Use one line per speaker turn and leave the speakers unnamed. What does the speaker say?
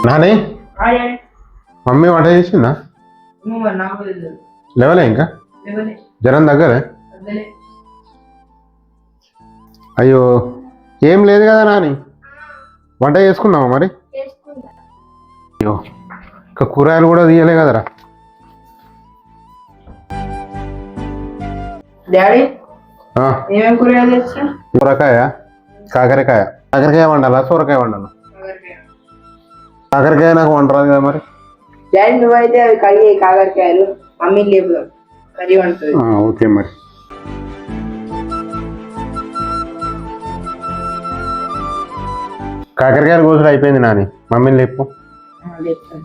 Nani mummy వంట చేసిందా? లేవలే ఇంకా జ్వరం దగ్గరే? అయ్యో ఏం లేదు కదా నాని, వంట చేసుకున్నావా మరి? అయ్యో ఇంకా కూరగాయలు కూడా తీయలే కదరా.
డాడీ ఏమేం కూరగాయలు తెచ్చా?
సొరకాయ, కాకరకాయ. కాకరకాయ వండాలా సొరకాయ వండాలా? కాకరకాయ నాకు వండరాదు కదా మరి.
డాడీ నువ్వైతే అవి కడిగే కాకరకాయలు మమ్మీ లేపుదాం, కర్రీ వండుతుంది.
ఓకే మరి. కాకరకాయలు కోసుడు అయిపోయింది నాని, మమ్మీని లేపు.
లేపుతాను.